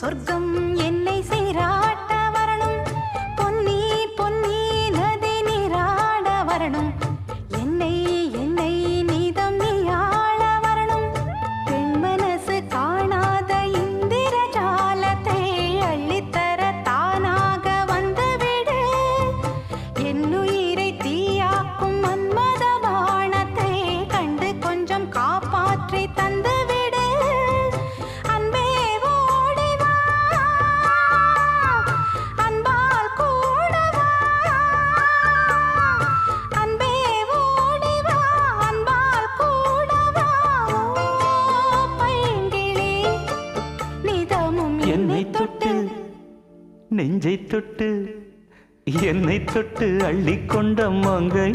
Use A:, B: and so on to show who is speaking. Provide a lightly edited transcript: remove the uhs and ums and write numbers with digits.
A: சொர்க்கம் என்னை சீராட்ட வரணும், பொன்னி பொன்னி நதி நீராட வரணும், என்னை என்னை நீதம் நீயாள வரணும். பெண் மனசு காணாத இந்திர ஜாலத்தை அள்ளித்தர தானாக வந்துவிடு. என்னுயிரை தீயாக்கும் மன்மத பாணத்தை கண்டு கொஞ்சம் காப்பாற்றி தந்துவிடு. அன்பே ஓடிவா, அன்பால் கூடவா, அன்பே ஓடிவா, அன்பால் கூடவா. ஓ பைங்கிளி, நிதமும்
B: என்னை தொட்டு நெஞ்சை தொட்டு என்னை தொட்டு அள்ளிக்கொண்ட மங்கை